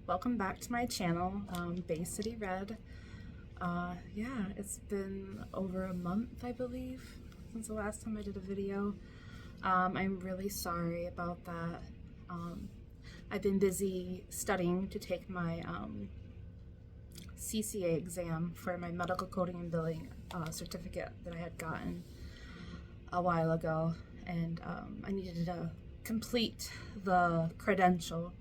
Welcome back to my channel, Bay City Red. Yeah, it's been over a month, I believe, since the last time I did a video. I'm really sorry about that. I've been busy studying to take my CCA exam for my medical coding and billing certificate that I had gotten a while ago, and I needed to complete the credential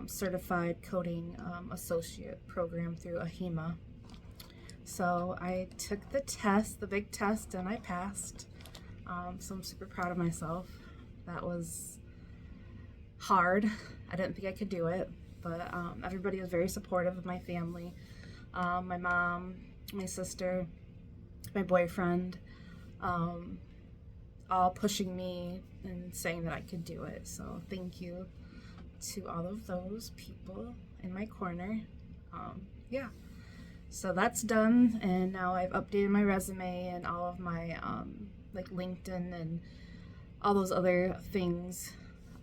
certified coding associate program through AHEMA. So I took the test, the big test, and I passed. So I'm super proud of myself. That was hard. I didn't think I could do it, but everybody was very supportive of my family. My mom, my sister, my boyfriend, all pushing me and saying that I could do it. So thank you to all of those people in my corner. Yeah, so that's done, and now I've updated my resume and all of my like LinkedIn and all those other things.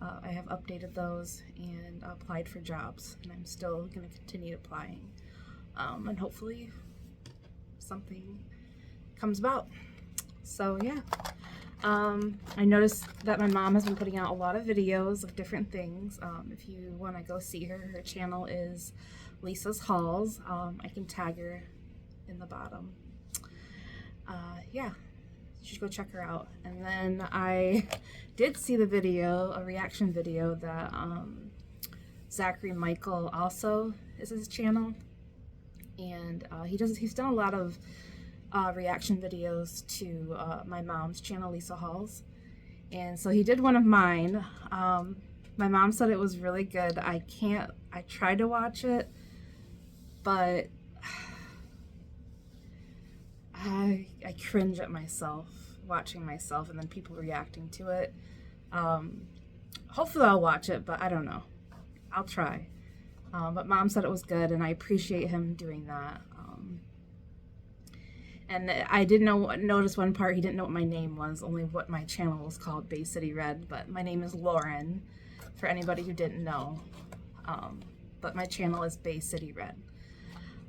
I have updated those and applied for jobs, and I'm still going to continue applying, and hopefully something comes about. So yeah, I noticed that my mom has been putting out a lot of videos of different things. If you want to go see her, her channel is Lisa's Hauls. I can tag her in the bottom. Yeah, you should go check her out. And then I did see the video, a reaction video that Zachary Michael also is his channel, and he's done a lot of reaction videos to my mom's channel, Lisa Hauls, and so he did one of mine. My mom said it was really good. I tried to watch it, but I cringe at myself watching myself and then people reacting to it. Hopefully I'll watch it, but I don't know. I'll try. But mom said it was good, and I appreciate him doing that. And I did notice one part, he didn't know what my name was, only what my channel was called, Bay City Red, but my name is Lauren, for anybody who didn't know. But my channel is Bay City Red.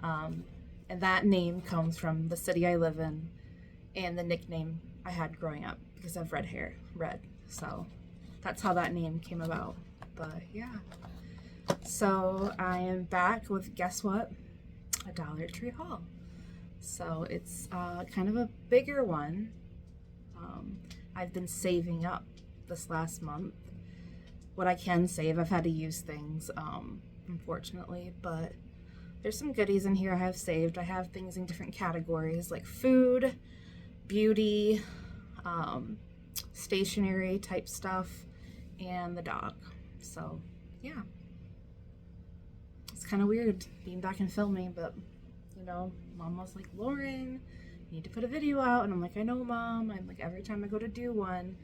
And that name comes from the city I live in and the nickname I had growing up because I have red hair, Red. So that's how that name came about. But yeah. So I am back with, guess what? A Dollar Tree haul. So it's kind of a bigger one. I've been saving up this last month. What I can save, I've had to use things, unfortunately, but there's some goodies in here I have saved. I have things in different categories like food, beauty, stationery type stuff, and the dog. So yeah, it's kind of weird being back and filming, but you know, mom was like, Lauren, you need to put a video out. And I'm like, I know, mom. I'm like, every time I go to do one,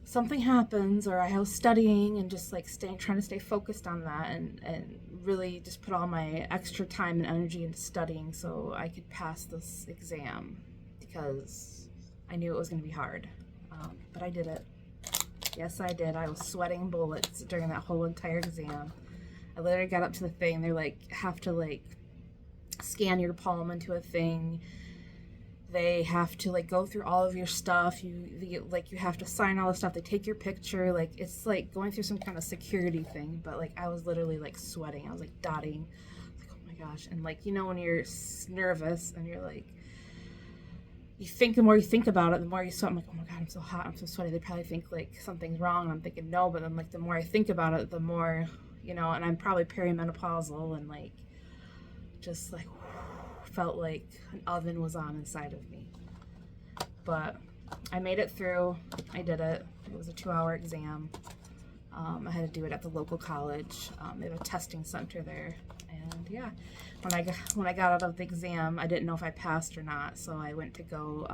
something happens, or I was studying and just like trying to stay focused on that and really just put all my extra time and energy into studying so I could pass this exam, because I knew it was going to be hard. But I did it. Yes, I did. I was sweating bullets during that whole entire exam. I literally got up to the thing. They're like, have to like scan your palm into a thing. They have to like go through all of your stuff. You have to sign all the stuff. They take your picture. Like, it's like going through some kind of security thing. But like, I was literally like sweating. I was like dotting. Like, oh my gosh. And like, you know, when you're nervous and you're like, you think, the more you think about it, the more you sweat. I'm like, oh my god, I'm so hot, I'm so sweaty. They probably think like something's wrong. And I'm thinking no, but then like the more I think about it, the more, you know. And I'm probably perimenopausal, and like just like felt like an oven was on inside of me. But I made it through. I did it. It was a 2-hour exam. I had to do it at the local college. They have a testing center there, and yeah, when I got out of the exam, I didn't know if I passed or not, so I went to go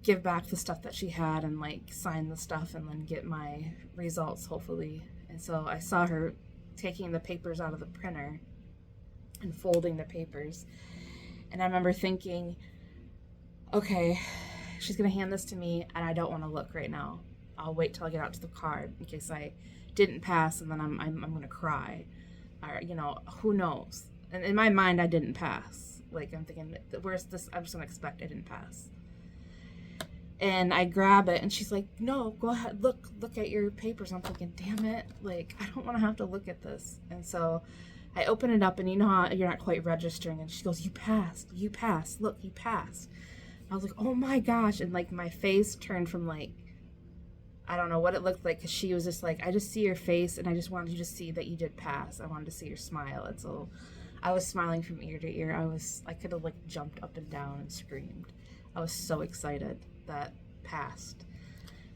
give back the stuff that she had and like sign the stuff and then get my results, hopefully. And so I saw her taking the papers out of the printer and folding the papers, and I remember thinking, okay, she's gonna hand this to me and I don't want to look right now. I'll wait till I get out to the car in case I didn't pass and then I'm gonna cry, or you know, who knows. And in my mind, I didn't pass. Like, I'm thinking, where's this? I'm just gonna expect I didn't pass. And I grab it, and she's like, "No, go ahead, look at your papers." I'm thinking, damn it, like, I don't want to have to look at this. And so I open it up, and you know how you're not quite registering, and she goes, you passed, look, you passed. I was like, oh my gosh, and like my face turned from like, I don't know what it looked like, because she was just like, I just see your face, and I just wanted you to see that you did pass. I wanted to see your smile. And so I was smiling from ear to ear. I could have like jumped up and down and screamed. I was so excited that passed.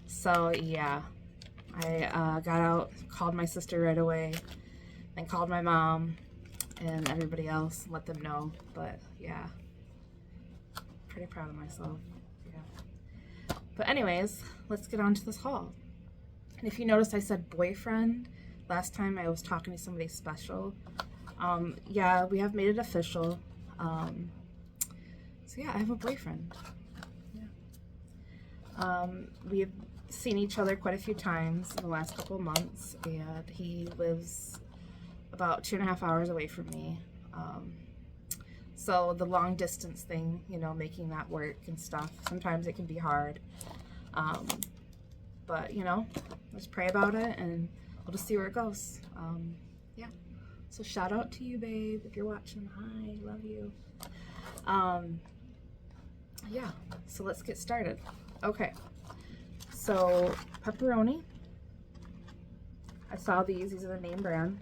So yeah, I got out, called my sister right away, then called my mom and everybody else, let them know. But yeah, pretty proud of myself. Yeah. But anyways, let's get on to this haul. And if you noticed, I said boyfriend last time. I was talking to somebody special. Yeah, we have made it official. So yeah, I have a boyfriend. We've seen each other quite a few times in the last couple of months, and he lives about 2.5 hours away from me. So the long distance thing, you know, making that work and stuff, sometimes it can be hard. But you know, let's pray about it and we'll just see where it goes. Yeah. So shout out to you, babe, if you're watching. Hi, love you. Yeah, so let's get started. Okay, so Pepperoni, I saw these are the name brand.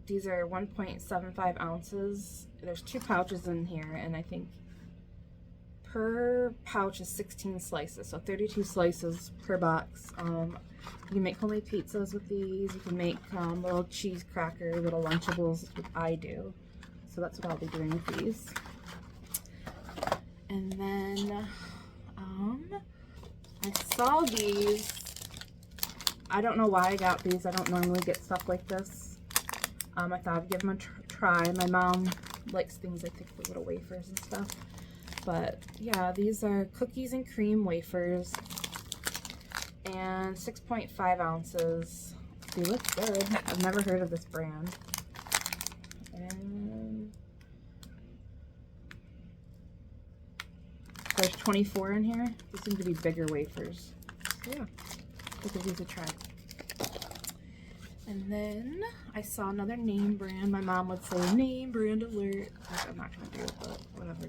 These are 1.75 ounces. There's 2 pouches in here, and I think per pouch is 16 slices, so 32 slices per box. You can make homemade pizzas with these. You can make little cheese cracker, little Lunchables, which I do. So that's what I'll be doing with these. And then I saw these. I don't know why I got these. I don't normally get stuff like this. I thought I'd give them a try. My mom likes things, I think, with little wafers and stuff. But yeah, these are cookies and cream wafers. And 6.5 ounces. They look good. I've never heard of this brand. And there's 24 in here. These seem to be bigger wafers. So yeah, let's give these a try. And then I saw another name brand. My mom would say name brand alert. Which I'm not going to do, but whatever.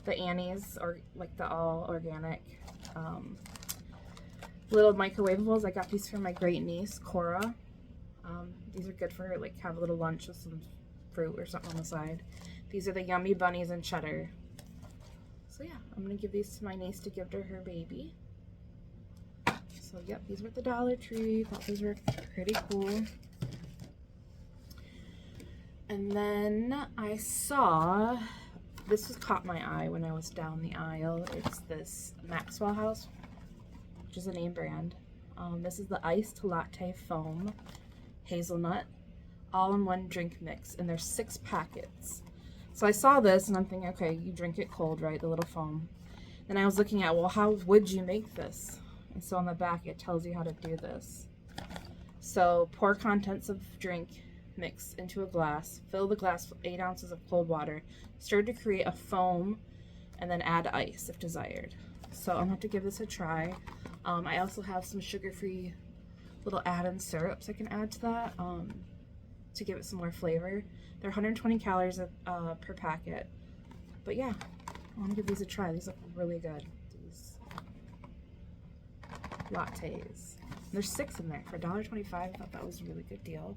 The Annie's, or like the all organic little microwavables. I got these from my great niece, Cora. These are good for like have a little lunch with some fruit or something on the side. These are the yummy bunnies and cheddar. So yeah, I'm gonna give these to my niece to give to her baby. So yep, these were at the Dollar Tree. Thought these were pretty cool. And then I saw, this was caught my eye when I was down the aisle. It's this Maxwell House, which is a name brand. This is the iced latte foam hazelnut all-in-one drink mix, and there's 6 packets. So I saw this and I'm thinking, okay, you drink it cold, right? The little foam. Then I was looking at, well, how would you make this? And so on the back it tells you how to do this. So pour contents of drink mix into a glass, fill the glass with 8 ounces of cold water, stir to create a foam, and then add ice if desired. So I'm gonna have to give this a try. I also have some sugar-free little add-in syrups I can add to that to give it some more flavor. They're 120 calories per packet. But yeah, I want to give these a try. These look really good. These lattes. There's 6 in there for $1.25. I thought that was a really good deal.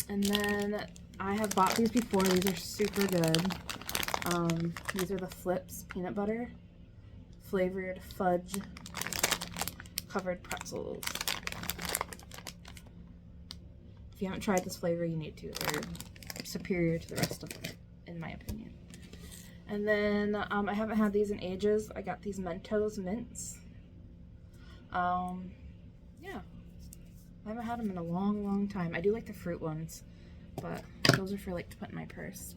And then I have bought these before. These are super good. These are the Flips peanut butter flavored fudge covered pretzels. If you haven't tried this flavor, you need to. They're superior to the rest of them, in my opinion. And then I haven't had these in ages. I got these Mentos mints. Yeah, I haven't had them in a long time. I do like the fruit ones, but those are for like to put in my purse.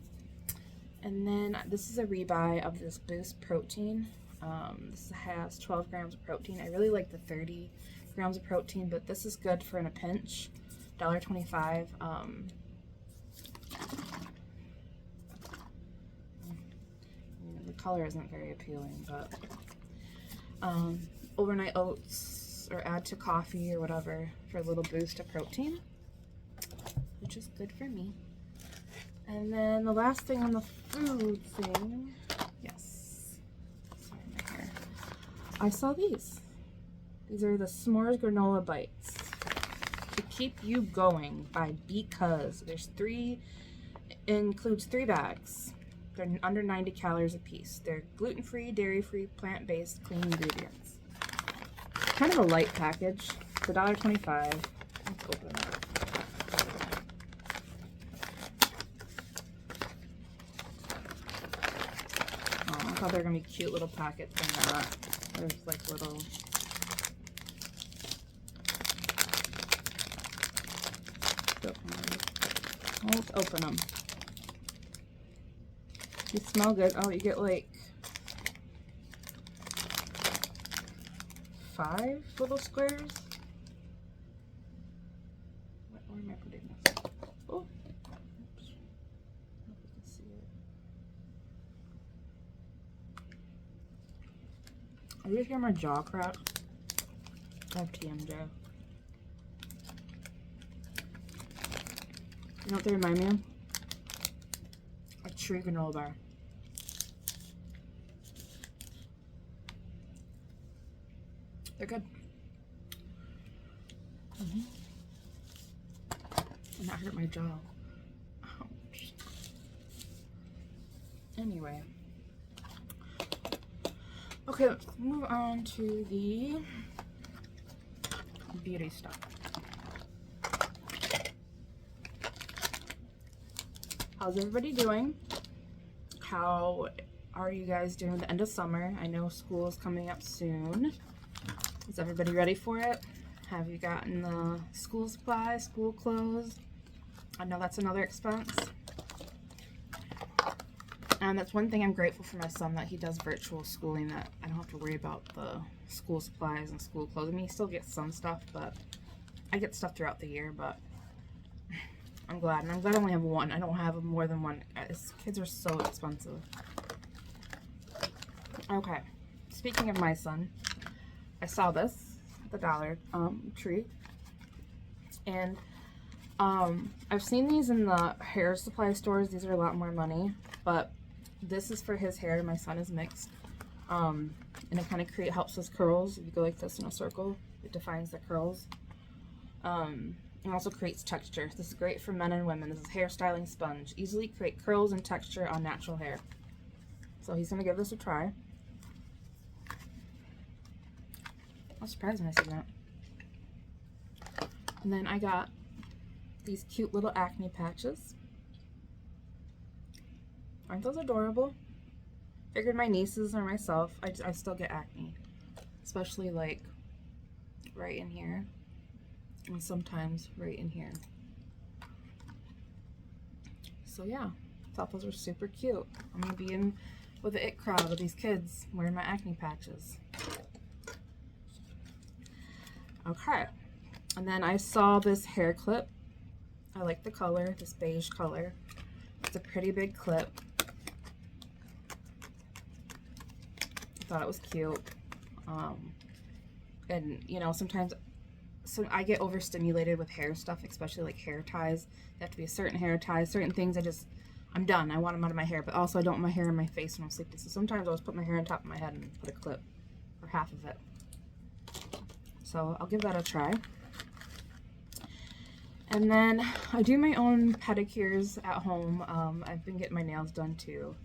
And then this is a rebuy of this Boost protein. This has 12 grams of protein. I really like the 30 grams of protein, but this is good for in a pinch. $1.25. The color isn't very appealing, but overnight oats or add to coffee or whatever for a little boost of protein, which is good for me. And then the last thing on the food thing, yes, sorry, my hair. I saw these. These are the S'mores Granola Bites. To keep you going by Because. Includes 3 bags. They're under 90 calories a piece. They're gluten-free, dairy-free, plant-based, clean ingredients. Kind of a light package. It's $1.25. Let's open it up. Oh, I thought they were gonna be cute little packets, and not. There's like little. Let's open them. You smell good. Oh, you get like 5 little squares. Where am I putting this? Oh, oops. I don't know if you can see it. I just hear my jaw crack. I have TMJ. You know what they remind me of? A tree granola bar. They're good. And that hurt my jaw. Ouch. Anyway. Okay, let's move on to the beauty stuff. How's everybody doing? How are you guys doing at the end of summer? I know school is coming up soon. Is everybody ready for it? Have you gotten the school supplies, school clothes? I know that's another expense. And that's one thing I'm grateful for my son, that he does virtual schooling, that I don't have to worry about the school supplies and school clothes. I mean, he still gets some stuff, but I get stuff throughout the year, but I'm glad. And I'm glad I only have one. I don't have more than one. Kids are so expensive. Okay. Speaking of my son, I saw this at the Dollar Tree. And I've seen these in the hair supply stores. These are a lot more money. But this is for his hair. My son is mixed. And it kind of helps with curls. If you go like this in a circle, it defines the curls. It also creates texture. This is great for men and women. This is hair styling sponge. Easily create curls and texture on natural hair. So he's gonna give this a try. I was surprised when I said that. And then I got these cute little acne patches. Aren't those adorable? Figured my nieces or myself, I still get acne. Especially like right in here. And sometimes right in here. So yeah, thought those were super cute. I'm gonna be in with the it crowd with these kids wearing my acne patches. Okay, and then I saw this hair clip. I like the color, this beige color. It's a pretty big clip. I thought it was cute. And you know, sometimes I get overstimulated with hair stuff, especially like hair ties. They have to be a certain hair tie, certain things I'm done. I want them out of my hair, but also I don't want my hair in my face when I'm sleeping. So sometimes I'll just put my hair on top of my head and put a clip, or half of it. So I'll give that a try. And then I do my own pedicures at home. I've been getting my nails done too,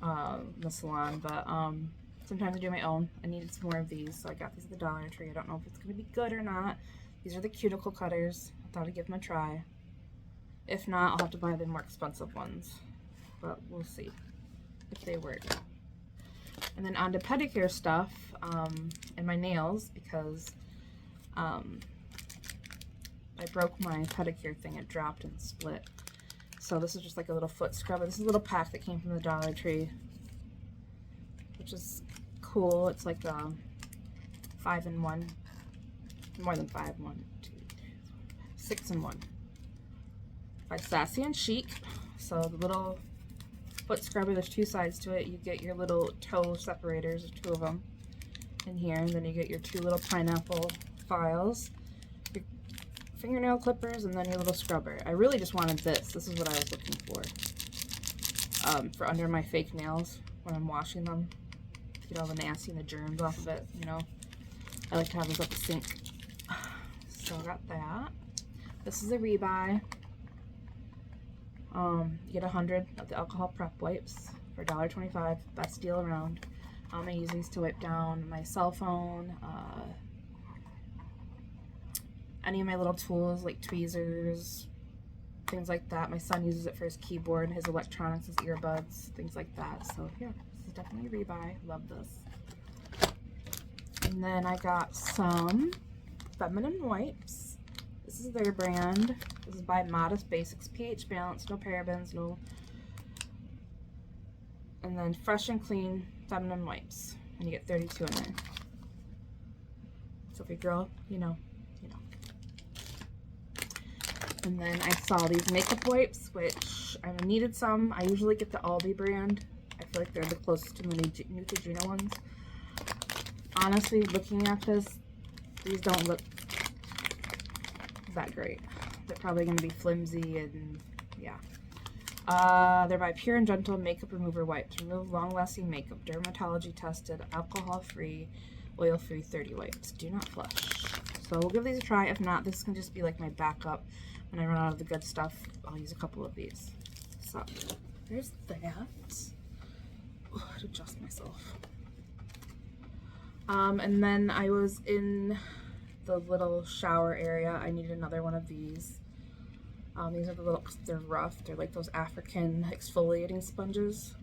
in the salon, but sometimes I do my own. I needed some more of these, so I got these at the Dollar Tree. I don't know if it's going to be good or not. These are the Cuticle Cutters. I thought I'd give them a try. If not, I'll have to buy the more expensive ones, but we'll see if they work. And then on to pedicure stuff, and my nails, because I broke my pedicure thing. It dropped and split. So this is just like a little foot scrubber. This is a little pack that came from the Dollar Tree, which is cool. It's like a 5-in-1, more than 5, 1, 2, 3, 4, 6-in-1 by Sassy and Chic. So the little foot scrubber, there's 2 sides to it. You get your little toe separators, there's 2 of them in here, and then you get your 2 little pineapple files, your fingernail clippers, and then your little scrubber. I really just wanted this. This is what I was looking for under my fake nails when I'm washing them, to get all the nasty and the germs off of it, you know. I like to have those at the sink. So I got that. This is a rebuy. You get 100 of the alcohol prep wipes for $1.25. Best deal around. I use these to wipe down my cell phone, any of my little tools like tweezers, things like that. My son uses it for his keyboard, his electronics, his earbuds, things like that. So yeah, this is definitely a rebuy. Love this. And then I got some feminine wipes. This is their brand. This is by Modest Basics, pH balanced, no parabens, no. And then fresh and clean feminine wipes, and you get 32 in there. So if you're a girl, you know. And then I saw these makeup wipes, which I needed some. I usually get the Aldi brand. I feel like they're the closest to the Neutrogena ones. Honestly, looking at this, these don't look that great. They're probably going to be flimsy and yeah. They're by Pure and Gentle Makeup Remover Wipes. Remove long-lasting makeup. Dermatology tested, alcohol-free, oil-free 30 wipes. Do not flush. So we'll give these a try. If not, this can just be like my backup. When I run out of the good stuff, I'll use a couple of these. So there's that. Oh, I have to adjust myself. And then I was in the little shower area. I needed another one of these. These are the little, they're rough. They're like those African exfoliating sponges.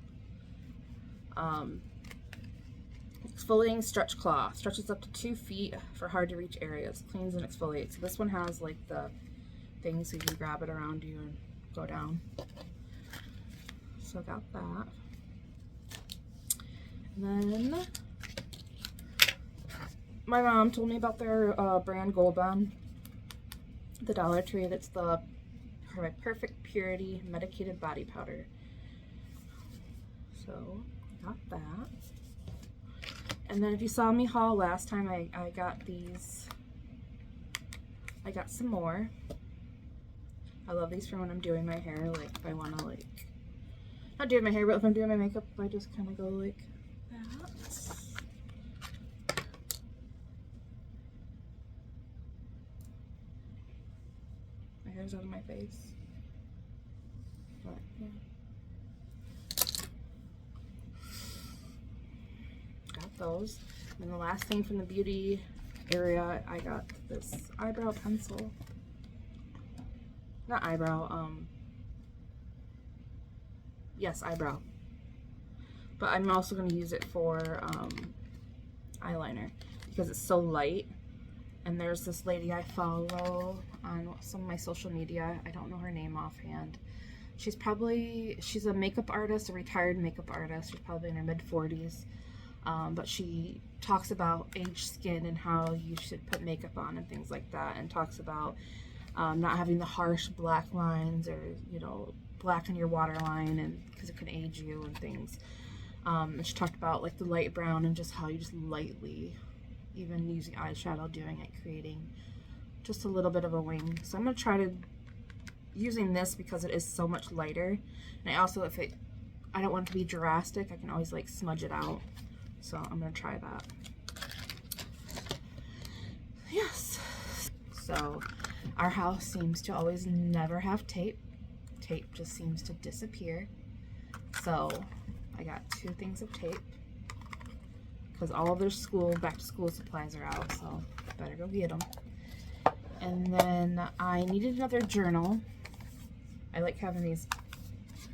Exfoliating stretch cloth. Stretches up to 2 feet for hard to reach areas. Cleans and exfoliates. So this one has like the thing so you can grab it around you and go down. So I got that. And then my mom told me about their brand Gold Bond, the Dollar Tree. That's the Perfect Purity Medicated Body Powder. So got that. And then if you saw me haul last time, I got these. I got some more. I love these for when I'm doing my hair. Like if I want to like, not doing my hair, but if I'm doing my makeup, I just kind of go like that. My hair's out of my face. But yeah. Got those. And the last thing from the beauty area, I got this eyebrow pencil. Not eyebrow, yes, eyebrow. But I'm also going to use it for eyeliner because it's so light. And there's this lady I follow on some of my social media. I don't know her name offhand. She's a makeup artist, a retired makeup artist. She's probably in her mid-40s. But she talks about aged skin and how you should put makeup on and things like that, and talks about not having the harsh black lines or, you know, blacken your waterline, and because it can age you and things. And she talked about like the light brown and just how you just lightly, even using eyeshadow, doing it, creating just a little bit of a wing. So I'm going to try to using this because it is so much lighter. And I also, I don't want it to be drastic, I can always like smudge it out. So I'm going to try that. Yes. So our house seems to always never have tape. Tape just seems to disappear. So I got 2 things of tape because all of their back to school supplies are out, so better go get them. And then I needed another journal. I like having these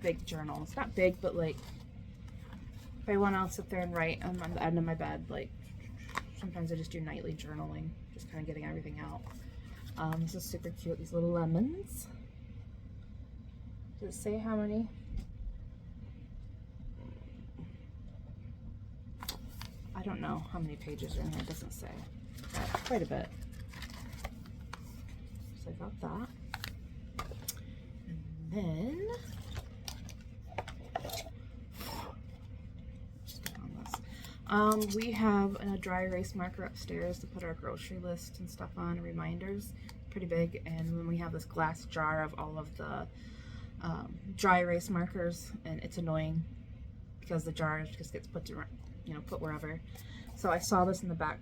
big journals. Not big, but like if I want to sit there and write on the end of my bed, like sometimes I just do nightly journaling, just kind of getting everything out. This is super cute, these little lemons. Does it say how many? I I don't know how many pages are in here, it doesn't say. Quite a bit. So I got that. And then we have a dry erase marker upstairs to put our grocery list and stuff on, reminders, pretty big. And then we have this glass jar of all of the dry erase markers, and it's annoying because the jar just gets put to, you know, put wherever. So I saw this in the back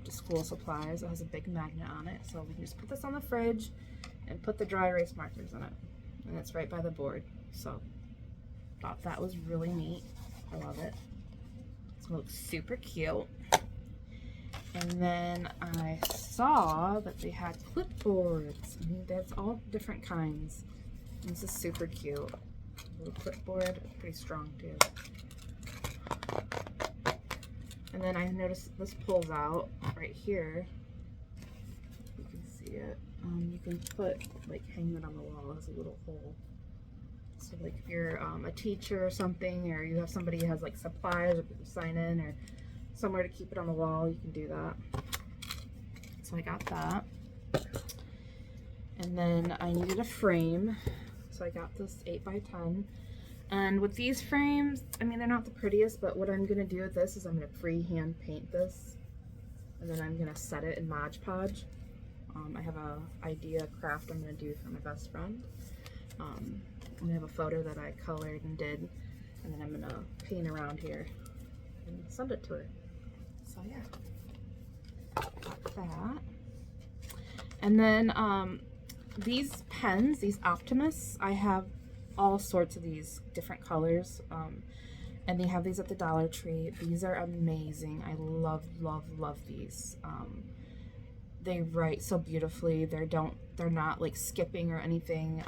to school supplies. It has a big magnet on it, so we can just put this on the fridge and put the dry erase markers in it, and it's right by the board. So thought that was really neat. I love it. It looks super cute. And then I saw that they had clipboards. I mean, that's all different kinds. And this is super cute. Little clipboard, pretty strong too. And then I noticed this pulls out right here. You can see it. You can put, like, hang it on the wall as a little hole. So, like, if you're a teacher or something, or you have somebody who has, like, supplies, or people sign in, or somewhere to keep it on the wall, you can do that. So I got that. And then I needed a frame, so I got this 8x10. And with these frames, I mean, they're not the prettiest, but what I'm going to do with this is I'm going to freehand paint this, and then I'm going to set it in Mod Podge. I have a idea craft I'm going to do for my best friend. I have a photo that I colored and did, and then I'm going to paint around here and send it to her. So yeah, got that. And then these pens, these Optimus, I have all sorts of these different colors, and they have these at the Dollar Tree. These are amazing. I love, love, love these. They write so beautifully. They're not like skipping or anything.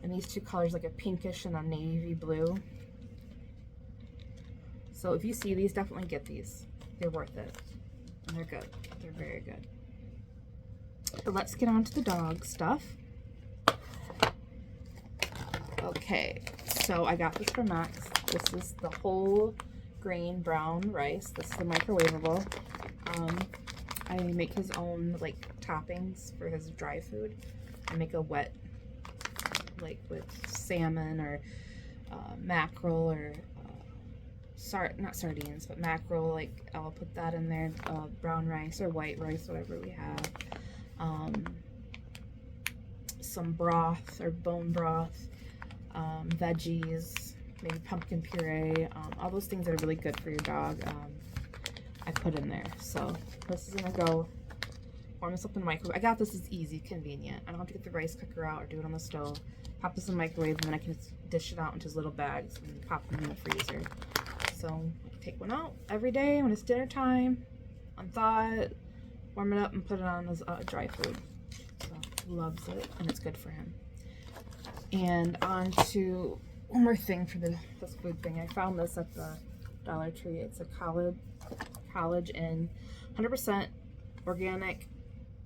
And these two colors, like a pinkish and a navy blue. So if you see these, definitely get these. They're worth it, and they're good. They're very good. But let's get on to the dog stuff. Okay, so I got this from Max. This is the whole grain brown rice. This is the microwavable. I make his own, like, toppings for his dry food. I make a wet, like, with salmon or mackerel, or not sardines, but mackerel. Like, I'll put that in there. Brown rice or white rice, whatever we have. Some broth or bone broth. Veggies, maybe pumpkin puree, all those things that are really good for your dog, I put in there. So this is gonna go warm this up in the microwave. I got this, it's easy, convenient. I don't have to get the rice cooker out or do it on the stove. Pop this in the microwave, and then I can dish it out into little bags and pop them in the freezer. So I can take one out every day when it's dinner time, unthaw it, warm it up, and put it on as dry food. So he loves it, and it's good for him. And on to one more thing for this food thing. I found this at the Dollar Tree. It's a collagen 100% organic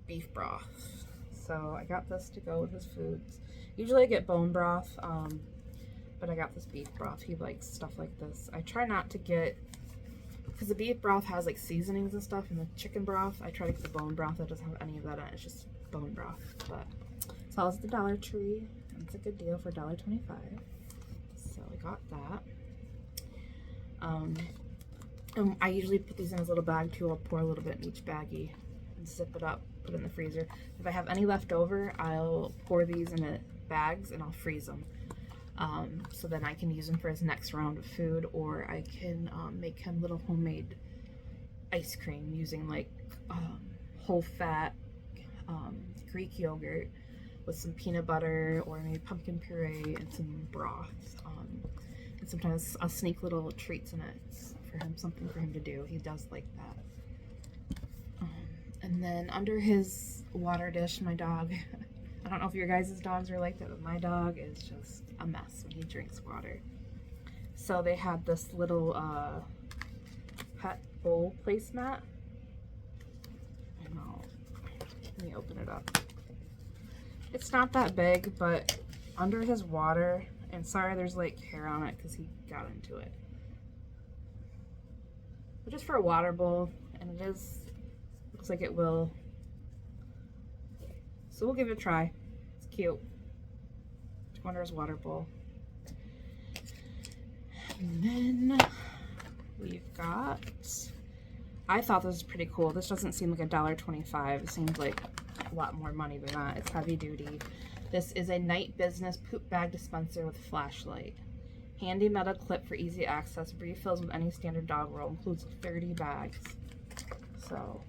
beef broth. So I got this to go with his foods. Usually I get bone broth, but I got this beef broth. He likes stuff like this. I try not to get, because the beef broth has like seasonings and stuff, and the chicken broth, I try to get the bone broth that doesn't have any of that in it. It's just bone broth. But it's all at the Dollar Tree. It's a good deal for $1.25. So I got that. And I usually put these in a little bag too. I'll pour a little bit in each baggie and zip it up, put it in the freezer. If I have any left over, I'll pour these in bags and I'll freeze them. So then I can use them for his next round of food, or I can make him little homemade ice cream using like whole fat Greek yogurt with some peanut butter or maybe pumpkin puree and some broth. And sometimes I'll sneak little treats in it for him, something for him to do. He does like that. And then under his water dish, my dog, I don't know if your guys' dogs are like that, but my dog is just a mess when he drinks water. So they had this little pet bowl placemat. Let me open it up. It's not that big, but under his water, and sorry there's like hair on it because he got into it. but just for a water bowl, and it is, looks like it will. So we'll give it a try. It's cute. Wonders water bowl. And then we've got, I thought this was pretty cool. This doesn't seem like $1.25. It seems like a lot more money than that. It's heavy duty. This is a night business poop bag dispenser with flashlight. Handy metal clip for easy access. Refills with any standard dog roll. Includes 30 bags. So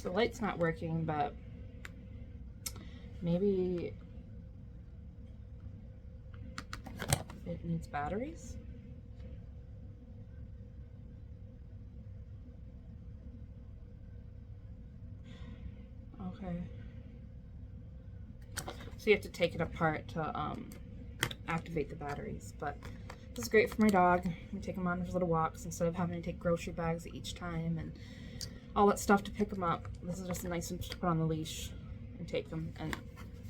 the light's not working, but maybe it needs batteries. Okay. So you have to take it apart to activate the batteries, but this is great for my dog. We take him on his little walks instead of having to take grocery bags each time and all that stuff to pick them up. This is just a nice one to put on the leash and take them. And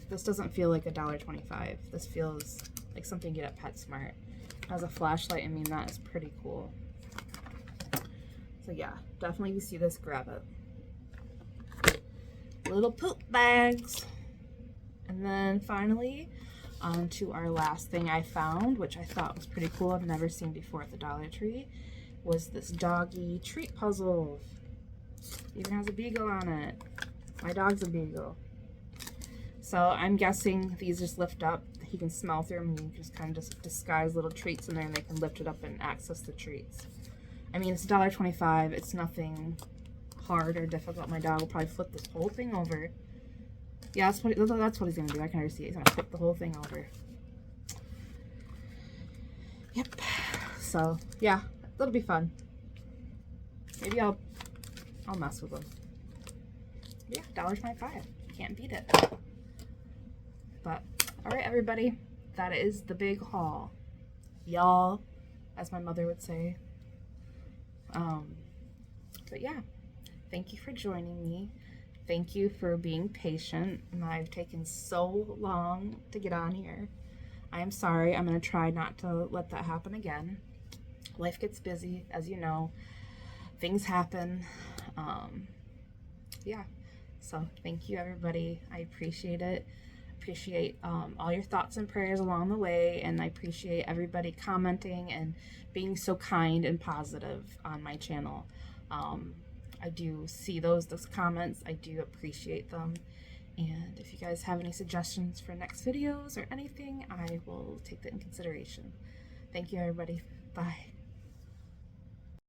this doesn't feel like $1.25. This feels like something you get at PetSmart. As a flashlight, I mean, that is pretty cool. So yeah, definitely if you see this, grab it. Little poop bags. And then finally, on to our last thing I found, which I thought was pretty cool. I've never seen before at the Dollar Tree, was this doggy treat puzzle. Even has a beagle on it. My dog's a beagle. So I'm guessing these just lift up. He can smell through them. You can just kind of just disguise little treats in there and they can lift it up and access the treats. I mean, it's $1.25. It's nothing hard or difficult. My dog will probably flip this whole thing over. Yeah, that's what he's going to do. I can already see it. He's going to flip the whole thing over. Yep. So, yeah, that'll be fun. Maybe I'll mess with them. Yeah, $1.25. Can't beat it. But, alright everybody, that is the big haul. Y'all, as my mother would say. But yeah, thank you for joining me. Thank you for being patient. I've taken so long to get on here. I am sorry. I'm going to try not to let that happen again. Life gets busy, as you know. Things happen. Yeah, so thank you everybody. I appreciate it. Appreciate all your thoughts and prayers along the way, and I appreciate everybody commenting and being so kind and positive on my channel. I do see those comments. I do appreciate them, and if you guys have any suggestions for next videos or anything, I will take that in consideration. Thank you everybody. Bye.